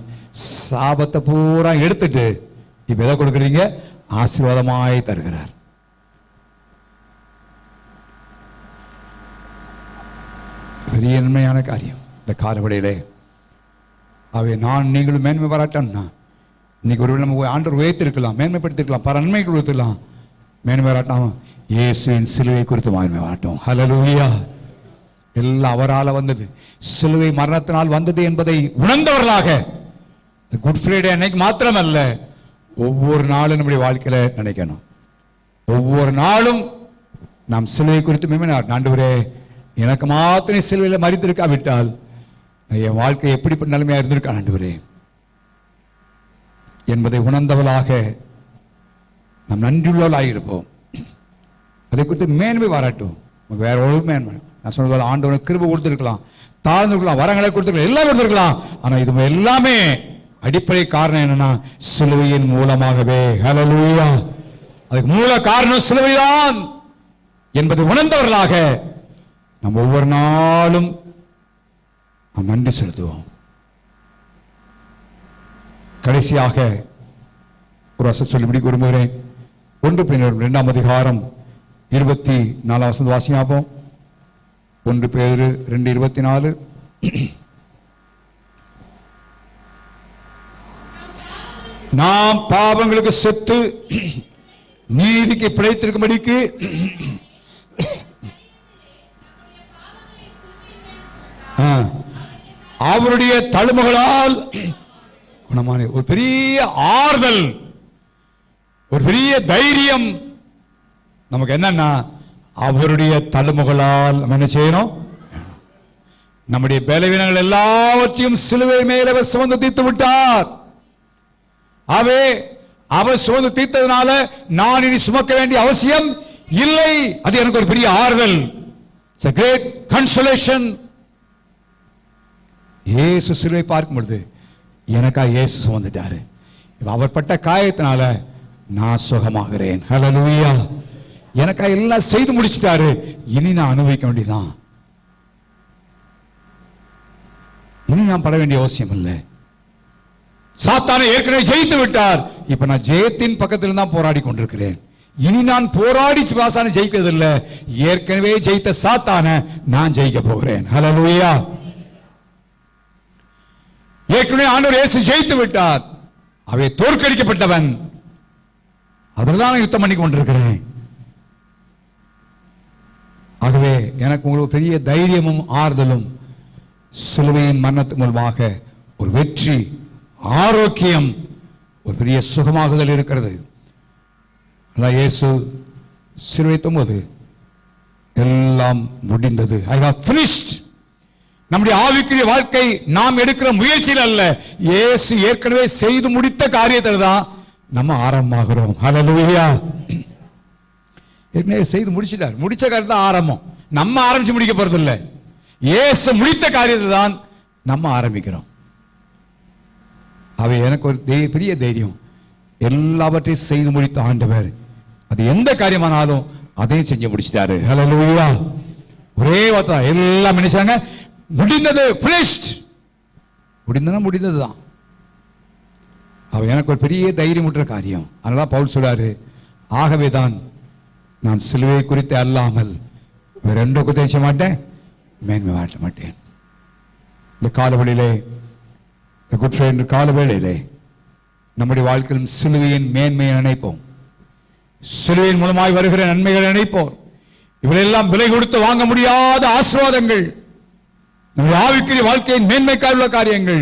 சாபத்தை பூரா எடுத்துட்டு இப்ப எதை கொடுக்குறீங்க, ஆசீர்வாதமாய் தருகிறார். பெரிய நன்மையான காரியம் இந்த காலவடையிலே. அவை நான் நீங்களும் மேன்மை பாராட்டம்னா, இன்னைக்கு ஒரு நம்ம ஆண்டவர் உயர்த்திருக்கலாம், மேன்மைப்படுத்திருக்கலாம், பல நன்மைகள் கொடுத்துக்கலாம். மேன்மை பாராட்டாம இயேசுவின் சிலுவை குறித்து மேன்மை பாராட்டும். ஹல்லேலூயா. எல்லாம் அவரால் வந்தது, சிலுவை மரணத்தினால் வந்தது என்பதை உணர்ந்தவர்களாக குட் ஃப்ரைடே அன்னைக்கு மாத்திரமல்ல, ஒவ்வொரு நாளும் நம்முடைய வாழ்க்கையில நினைக்கணும். ஒவ்வொரு நாளும் நாம் சிலுவை குறித்து மேன்மை. ஆண்டவரே, எனக்கு மாத்திரம் சிலுவையில் மரித்திருக்காவிட்டால் என் வாழ்க்கை எப்படிப்பட்ட நிலைமையா இருந்திருக்க ஆண்டவரே என்பதை உணர்ந்தவளாக நாம் நன்றியுள்ளவளாக இருப்போம். அதை குறித்து மேன்மை பாராட்டும். வேற ஒரு மேன்மை நான் சொன்னது, ஆண்டவனுக்கு கிருபை கொடுத்துருக்கலாம், தாழ்ந்துருக்கலாம், வரங்களை கொடுத்துருக்கலாம், எல்லாம் கொடுத்துருக்கலாம். ஆனா இது எல்லாமே அடிப்படை காரணம் என்னன்னா, சிலுவையின் மூலமாகவே. ஹல்லேலூயா. அதுக்கு மூல காரணம் சிலுவைதான் என்பதை உணர்ந்தவர்களாக நாம் ஒவ்வொரு நாளும் நாம் நன்றி செலுத்துவோம். கடைசியாக ஒரு வசனம் சொல்லி முடிக்க விரும்புகிறேன். 1 Peter 2ஆம் அதிகாரம் 24 வசனம் வாசிப்போம். 1 பேதுரு 2:24. நாம் பாவங்களுக்கு செத்து நீதிக்கு பிழைத்திருக்கும்படிக்கு அவருடைய தழும்புகளால் குணமான ஒரு பெரிய ஆறுதல், ஒரு பெரிய தைரியம் நமக்கு என்னன்னா, அவருடைய தழும்புகளால் நம்ம என்ன செய்யணும், நம்முடைய பலவீனங்கள் எல்லாவற்றையும் சிலுவை மேலே சுமந்து தீர்த்து விட்டார். அவர் சுமந்து தீர்த்ததுனால நான் இனி சுமக்க வேண்டிய அவசியம் இல்லை. அது எனக்கு ஒரு பெரிய ஆறுதல். It's a great consolation. இயேசு சிலுவை பார்க்கும் பொழுது எனக்கா இயேசு சுமந்துட்டாரு. அவர் பட்ட காயத்தினால நான் சுகமாகிறேன். ஹல்லேலூயா. எனக்கா எல்லாம் செய்து முடிச்சிட்டாரு. இனி நான் அனுபவிக்க வேண்டியதான். இனி நான் பட வேண்டிய அவசியம் இல்லை. சாத்தானை ஏற்கனவே ஜெயித்து விட்டார். இப்ப நான் ஜெயத்தின் பக்கத்தில் தான் போராடி கொண்டிருக்கிறேன். இனி நான் போராடி சாத்தானை ஜெயிக்கிறதில்லை. ஏற்கனவே ஜெயித்த சாத்தானை நான் ஜெயிக்க போகிறேன். ஹல்லேலூயா. ஏற்கனவே ஆண்டவர் இயேசு ஜெயித்து விட்டார். அவை தோற்கடிக்கப்பட்டவன். அதெல்லாம் யுத்தம் பண்ணி கொண்டிருக்கிறேன். ஆகவே எனக்கு உங்களுக்கு பெரிய தைரியமும் ஆறுதலும் சிலுவையின் மரணத்தின் மூலமாக ஒரு வெற்றி, ஆரோக்கியம், ஒரு பெரிய சுகமாகுதல் இருக்கிறது. இயேசு சிலுவைத்தும் போது எல்லாம் முடிந்தது. I have finished. நம்முடைய ஆவிக்குரிய வாழ்க்கை நாம் எடுக்கிற முயற்சியில் அல்ல, இயேசு ஏற்கனவே செய்து முடித்த காரியத்தில் தான் நம்ம ஆரம்பமாகிறோம். ஹல்லேலூயா. ஏற்கனவே செய்து முடிச்சிட்டார். முடிச்ச காரியத்தை தான் ஆரம்பம். நம்ம ஆரம்பிச்சு முடிக்க போறது இல்லை. இயேசு முடித்த காரியத்தை தான் நம்ம ஆரம்பிக்கிறோம். அவை எனக்கு ஒரு பெரிய தைரியம். எல்லாவற்றையும் செய்து முடித்த ஆண்டவர் அது எந்த காரியமானாலும் அதையும் செஞ்சு முடிச்சிட்டாரு. ஹல்லேலூயா. ஒரே வார்த்தை, எல்லாம் மனுஷங்க முடிந்தது, finished. முடிந்ததுதான். அவ எனக்கு ஒரு பெரிய தைரியம் ஊட்டுற காரியம். அதனால பவுல் சொல்றாரு, ஆகவே தான் நான் சிலுவை குறித்து அல்லாமல் வேற எந்த குறித்து செய்ய மாட்டேன், மேன்மை மாற்ற மாட்டேன். இந்த காலவெளியிலே, இந்த குட் ஃப்ரைடே காலவேளையிலே நம்முடைய வாழ்க்கையில் சிலுவையின் மேன்மையை நினைப்போம். சிலுவையின் மூலமாய் வருகிற நன்மைகளை நினைப்போம். இவளெல்லாம் விலை கொடுத்து வாங்க முடியாத ஆசீர்வாதங்கள், நம்முடைய ஆவிக்குரிய வாழ்க்கையின் மேன்மைக்காக உள்ள காரியங்கள்.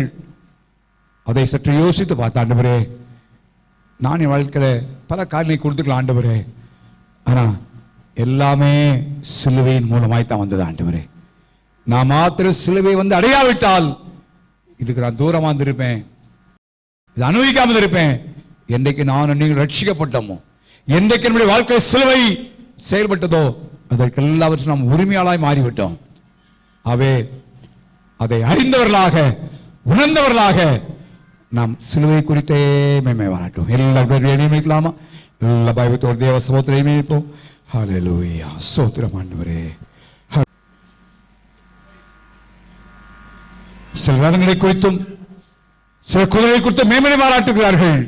அதை சற்று யோசித்து பார்த்த ஆண்டவரே, நான் என் வாழ்க்கையில பல காரியங்களை கொடுத்துக்கலாம் ஆண்டவரே, ஆனா எல்லாமே சிலுவையின் மூலமாய் தான் வந்தது ஆண்டவரே. நான் மாத்திரம் சிலுவை அடையாவிட்டால் இதுக்கு நான் தூரமா இருந்திருப்பேன், இது அனுபவிக்காமல் இருப்பேன். என்றைக்கு நான் நீங்கள் ரட்சிக்கப்பட்டோமோ, என்றைக்கு நம்முடைய வாழ்க்கை சிலுவை செயல்பட்டதோ, அதற்கு எல்லாவற்றும் நாம் உரிமையாளாய் மாறிவிட்டோம். அவே அதை அறிந்தவர்களாக, உணர்ந்தவர்களாக நாம் சிலுவை குறித்தே மேன்மை பாராட்டுவோம். எல்லா நியமிக்கலாமா? எல்லா பயத்தோடு தேவ சமூகத்தை நியமிப்போம். ஹல்லேலூயா. ஸ்தோத்திரம் ஆண்டவரே. சில ரதங்களை குறித்தும் சில குதிரை குறித்து மேன்மை பாராட்டுகிறார்கள்.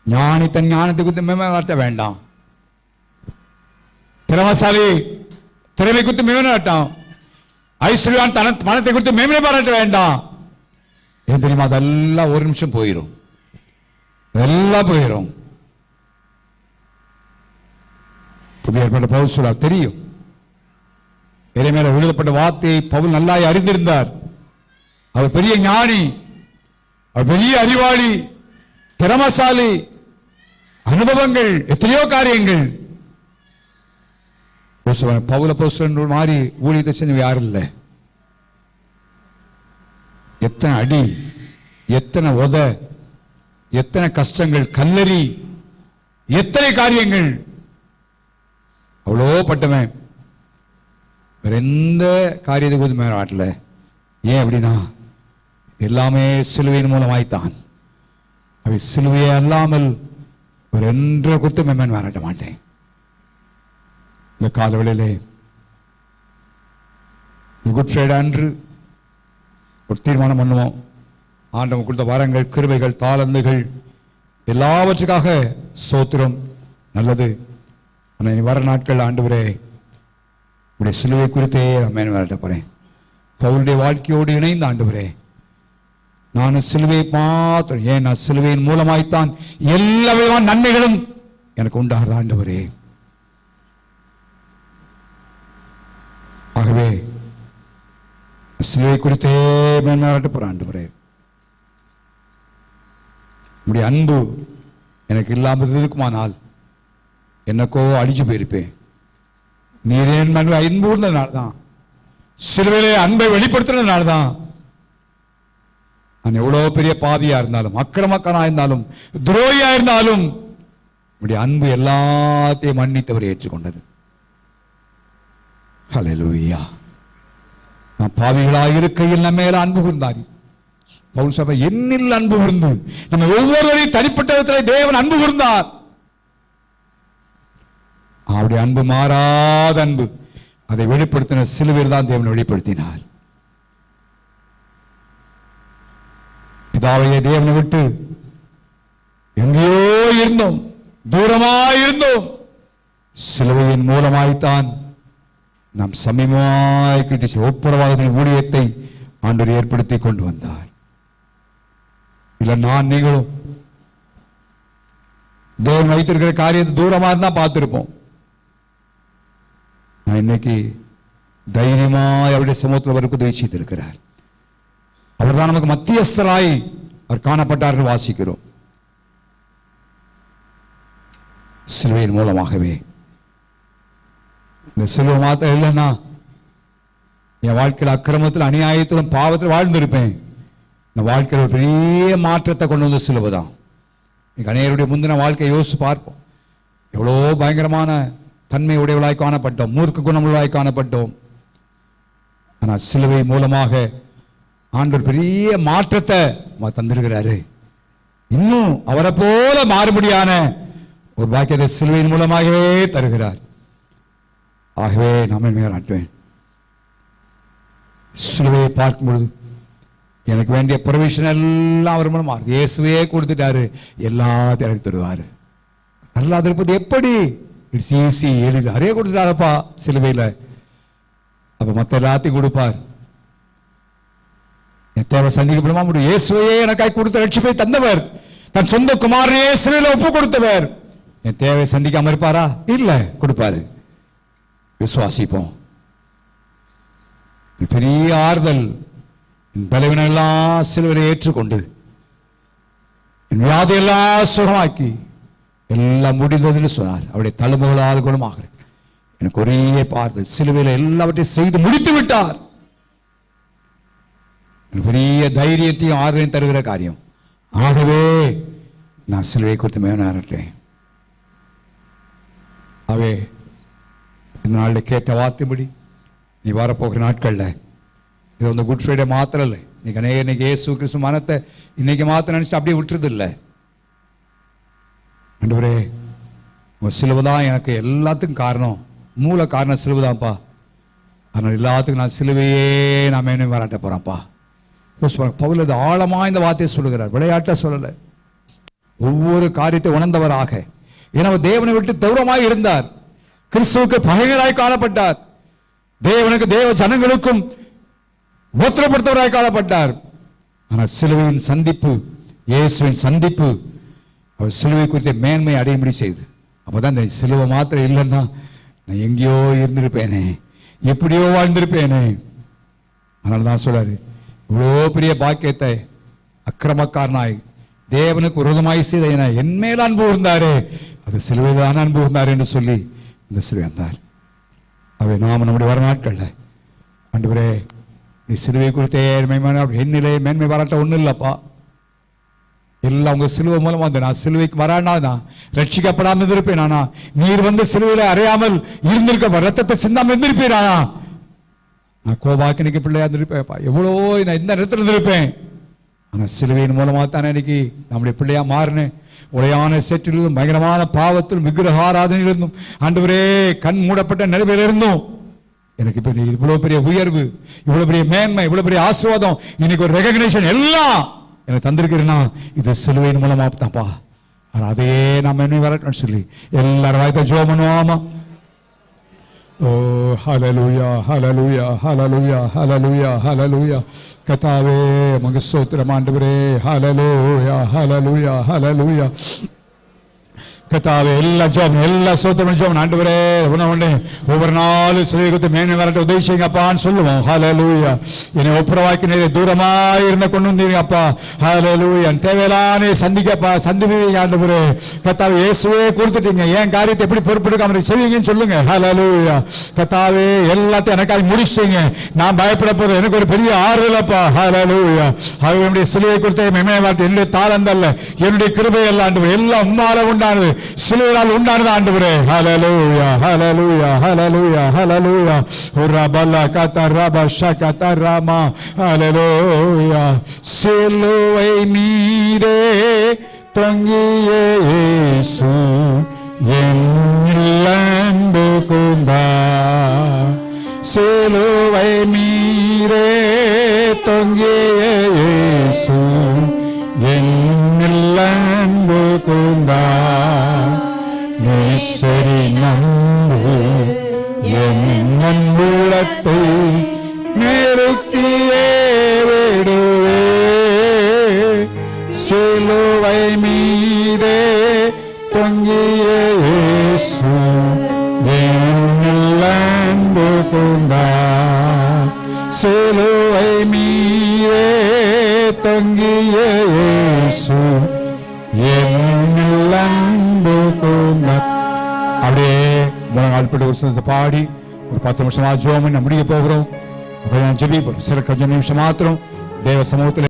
ஞானி தன் ஞானத்தை குறித்து மேன்மை பாராட்ட வேண்டாம். திறமசாலி திறமை குறித்து மேன்மை பாராட்டாம். ஐஸ்வர்யான் தன பணத்தை குறித்து மேன்மை பாராட்ட வேண்டாம். ஏன் தெரியுமா? அதெல்லாம் ஒரு நிமிஷம் போயிடும், எல்லாம் போயிடும். புதிய ஏற்பாடு பவுல் சொல்ல தெரியும். எரேமியாவில் எழுதப்பட்ட வார்த்தையை பவுல் நல்லா அறிந்திருந்தார். அவர் பெரிய ஞானி, அவர் பெரிய அறிவாளி, திறமசாலி, அனுபவங்கள், எத்தனையோ காரியங்கள். பவுல அப்போஸ்தலன் மாதிரி ஊழியத்தை செஞ்சவங்க யாரும் இல்லை. எத்தனை அடி, எத்தனை உத, எத்தனை கஷ்டங்கள், கல்லறி, எத்தனை காரியங்கள். அவ்வளோ பட்டவன் வேற எந்த காரியத்துக்கு மேல ஆட்டல. ஏன் அப்படின்னா எல்லாமே சிலுவையின் மூலமாய்த்தான். அவை சிலுவையை அல்லாமல் ஒரு என்ற குத்து மேன்மை பாராட்ட மாட்டேன். இந்த காலவெளியிலே குட் ஃப்ரைடே அன்று ஒரு தீர்மானம் பண்ணுவோம். ஆண்டவன் கொடுத்த வரங்கள், கிருபைகள், தாளந்துகள் எல்லாவற்றுக்காக ஸ்தோத்திரம். நல்லது. ஆனால் இனி வர நாட்கள் ஆண்டவரே உடைய சிலுவை குறித்தே நான் வரட்ட போறேன். பவுலுடைய வாழ்க்கையோடு இணைந்த ஆண்டவரே, நான் சிலுவை மாத்திரம், ஏன் நான் சிலுவையின் மூலமாய்த்தான் எல்லா விதமான நன்மைகளும் எனக்கு உண்டாகிற ஆண்டவரே. ஆகவே சிலுவை குறித்தே மேன்மையாட்ட போற ஆண்டவரே, உடைய அன்பு எனக்கு இல்லாமல் இருக்குமானால் என்னக்கோ அழிஞ்சு போயிருப்பேன். நீரே அன்பு இருந்ததுனால தான், சிலுவையிலே அன்பை வெளிப்படுத்தினதுனால தான் நான் எவ்வளவு பெரிய பாவியா இருந்தாலும், அக்கிரமக்காரனா இருந்தாலும், துரோகியா இருந்தாலும் உடைய அன்பு எல்லாத்தையும் மன்னித்தவர் ஏற்றுக்கொண்டது. ஹல்லேலூயா. நான் பாவிகளாக இருக்கையில் நம்ம மேல அன்பு கூர்ந்தார். பவுல் சபை என்னில் அன்பு கூர்ந்து நம்ம ஒவ்வொருவரையும் தனிப்பட்ட விதத்தில் தேவன் அன்பு கூர்ந்தார். அவருடைய அன்பு மாறாத அன்பு, அதை வெளிப்படுத்தின சிலுவையில் தான் தேவன் வெளிப்படுத்தினார். பிதாவையே தேவனை விட்டு எங்கேயோ இருந்தோம், தூரமாயிருந்தோம். சிலுவையின் மூலமாய்த்தான் நாம் சமீபமாய் கிட்டி ஒப்புரவாதத்தின் ஊழியத்தை ஆண்டவர் ஏற்படுத்தி கொண்டு வந்தார். இல்ல நான் நீங்களும் தேவன் வைத்திருக்கிற காரியத்தை தூரமா இருந்தா பார்த்திருப்போம். நான் இன்னைக்கு தைரியமாய் அவருடைய சமூகத்தில் அவருக்கு உதவி செய்திருக்கிறார். அவர் தான் நமக்கு மத்தியஸ்தராய் அவர் காணப்பட்டார்கள் வாசிக்கிறோம். சிலுவையின் மூலமாகவே. இந்த சிலுவை மாத்திரம் இல்லைன்னா என் வாழ்க்கையில் அக்கிரமத்தில், அநியாயத்திலும், பாவத்தில் வாழ்ந்திருப்பேன். இந்த வாழ்க்கையில் ஒரு பெரிய மாற்றத்தை கொண்டு வந்த சிலுவை தான். அநேகருடைய முந்தின வாழ்க்கையை யோசிச்சு பார்ப்போம். எவ்வளோ பயங்கரமான தன்மை உடையவளாய் காணப்பட்டோம், மூர்க்க குணமுள்ளவாய் காணப்பட்டோம். ஆனால் சிலுவை மூலமாக ஆண்டவர் பெரிய மாற்றத்தை தந்திருக்கிறாரு. இன்னும் அவரை போல மாறுபடியான ஒரு பாக்கியத்தை சிலுவையின் மூலமாகவே தருகிறார். ஆகவே நாம மேலாட்டுவேன். சிலுவையை பார்க்கும் பொழுது எனக்கு வேண்டிய ப்ரொவிஷன் எல்லாம் அவர் மூலமா இயேசுவே கொடுத்துட்டாரு, எல்லாத்தையும் எனக்கு தருவாரு. அல்லாத இருப்பது எப்படி? இட்ஸ் ஈஸி, எளிது. அரே கொடுத்துட்டாரப்பா சிலுவையில், அப்ப மற்ற எல்லாத்தையும் கொடுப்பார். என் தேவை சந்திக்கப்படுமா முடியும். இயேசுவையே எனக்காய் கொடுத்த ரட்சிப்பை தந்தவர், தன் சொந்த குமாரனையே சிலுவையில் ஒப்பு கொடுத்தவர். என் தேவை சந்திக்காம இருப்பாரா? இல்ல, கொடுப்பாரு. விசுவாசிப்போம். பெரிய ஆறுதல். என் பலவீனெல்லாம் சிலுவையில் ஏற்றுக்கொண்டு என் வியாதியெல்லாம் சுகமாக்கி எல்லாம் முடிந்ததுன்னு சொன்னார். அவருடைய தழும்புகளால் குணமாக எனக்கு ஒரே பார்த்து சிலுவையில் எல்லாவற்றையும் செய்து முடித்து விட்டார். பெரிய தைரியத்தையும் ஆறுதலையும் தருகிற காரியம். ஆகவே நான் சிலுவை குறித்து மேனாரட்டேன். அவே இந்த நாளில் கேட்ட வார்த்தைப்படி நீ வரப்போகிற நாட்களில் இது வந்து குட் ஃப்ரைடே மாத்திரம் இல்லை, இன்னைக்கு இயேசு கிறிஸ்து மனத்தை இன்னைக்கு மாத்திரம் நினைச்சு அப்படியே விட்டுறது இல்லை. ஆண்டவரே, உங்க சிலுவை தான் எனக்கு எல்லாத்துக்கும் காரணம், மூல காரணம் சிலுவை தான்ப்பா. அதனால் எல்லாத்துக்கும் நான் சிலுவையே நான் மேலும் வராட்ட போறேன்ப்பா. பவுல் அது ஆழமா இந்த வார்த்தையை சொல்லுகிறார், விளையாட்ட சொல்லலை. ஒவ்வொரு காரியத்தை உணர்ந்தவராக, ஏன்னா தேவனை விட்டு தூரமாய் இருந்தார், கிறிஸ்துவுக்கு பகைவராய் காணப்பட்டார், தேவனுக்கு தேவ ஜனங்களுக்கும் உத்தரப்படுத்தவராய் காணப்பட்டார். ஆனால் சிலுவையின் சந்திப்பு, இயேசுவின் சந்திப்பு அவர் சிலுவை குறித்த மேன்மை அடையும்படி செய்து. அப்பதான் இந்த சிலுவை மாத்திரம் இல்லைன்னா நான் எங்கேயோ இருந்திருப்பேனே, எப்படியோ வாழ்ந்திருப்பேனே. அதனால தான் சொல்றாரு, இவ்வளோ பெரிய பாக்கியத்தை அக்கிரமக்காரனாய் தேவனுக்கு விரோதமாய் செய்த என் மேல் அன்பு இருந்தாரு, அது சிலுவையிலான அன்பு இருந்தார் என்று சொல்லி இந்த சிலுவை வந்தார். அவை நாம நம்முடைய வர நாட்கள்ல ஆண்டவரே நீ சிலுவை குறித்தே என்னிலே மேன்மை பாராட்ட ஒன்றும் இல்லப்பா, எல்லாம் உங்க சிலுவை மூலமா வந்து நான் சிலுவைக்கு வரானா தான் ரட்சிக்கப்படாமல் இருந்திருப்பேன். நீர் வந்து சிலுவையில அறையாமல் இருந்திருக்க, ரத்தத்தை சிந்தாமல் இருந்திருப்பேனா, நான் கோபாக்கினிக்கு பிள்ளையா இருந்திருப்பேன்ப்பா, எவ்வளோ நான் இந்த இடத்துல இருந்திருப்பேன். ஆனால் சிலுவையின் மூலமா தானே இன்னைக்கு நம்முடைய பிள்ளையா மாறினேன். உடையான சேற்றிலிருந்தும் பயங்கரமான பாவத்திலும் விக்கிரக ஆராதனையிலிருந்தும் ஆண்டவரே கண் மூடப்பட்ட நிலைமையில இருந்தும் எனக்கு இப்ப இவ்வளவு பெரிய உயர்வு, இவ்வளவு பெரிய மேன்மை, இவ்வளவு பெரிய ஆசீர்வாதம், இன்னைக்கு ஒரு ரெகக்னேஷன் எல்லாம் எனக்கு தந்திருக்கிறேன்னா இது சிலுவையின் மூலமா தான்ப்பா. அதையே நம்ம என்ன வரட்டும்னு சொல்லி எல்லாரும் வாய்த்த ஜெபம் பண்ணுவோமா? ஓ ஹல்லேலூயா ஹல்லேலூயா ஹல்லேலூயா ஹல்லேலூயா ஹல்லேலூயா. கர்த்தாவே உமக்கு ஸ்தோத்திரம் ஆண்டவரே. ஹல்லேலூயா ஹல்லேலூயா ஹல்லேலூயா. கர்த்தாவே எல்லா ஜெபம் எல்லா ஸ்தோத்திரம் ஜெபம் ஆண்டவரே உணவுண்டு ஒவ்வொரு நாளும் சிலையை மேன்மை வரட்ட உதவி செய்யுங்க அப்பான்னு சொல்லுவோம். ஹல்லேலூயா. என்னை ஒப்புரவாக்கி நேரே தூரமாக இருந்த கொண்டு வந்தீங்க அப்பா. ஹல்லேலூயா. தேவையில்லானே சந்திக்கப்பா சந்திப்பீங்க ஆண்டவரே. கர்த்தாவே இயேசுவே கொடுத்துட்டீங்க, ஏன் காரியத்தை எப்படி பொறுப்பெடுக்காம செய்வீங்கன்னு சொல்லுங்க. ஹல்லேலூயா. கர்த்தாவே எல்லாத்தையும் எனக்காக முடிச்சிங்க, நான் பயப்பட போது எனக்கு ஒரு பெரிய ஆறுதல் அப்பா. ஹல்லேலூயா. அவருடைய சிலுவை கொடுத்த மேன்மை வரட்ட என்னுடைய தாளந்தல்ல, என்னுடைய கிருபை அல்ல ஆண்டவரே, எல்லாம் உம்மால உண்டானது, சிலுவையால் உண்டானது ஆண்டவரே. ஹல்லேலூயா ஹல்லேலூயா ஹல்லேலூயா ஹல்லேலூயா. ரபலா கதரப ஷகதரமா. ஹல்லேலூயா. சிலுவை மீதே தொங்கிய இயேசு என்னில் அன்பு கூர்ந்தார். சிலுவை மீதே தொங்கிய இயேசு என்னில் அன்பு கூர்ந்தார். நேசரி நம்பு என் உள்ளத்தை நெருக்கியே விடுவே. சிலுவை மீதே தொங்கிய இயேசு என்னில் அன்பு கூர்ந்தார். சிலுவை மீதே தொங்கிய இயேசு என்னில் அன்பு கூர்ந்தார். அப்படியே முழங்கால்பட்டு ஒரு சிலத்தை பாடி ஒரு 10 நிமிஷம் ஜெபம் பண்ணி முடிக்க போகிறோம். ஜெபி சில கொஞ்சம் நிமிஷம் மாத்திரம் தேவ சமூகத்தில்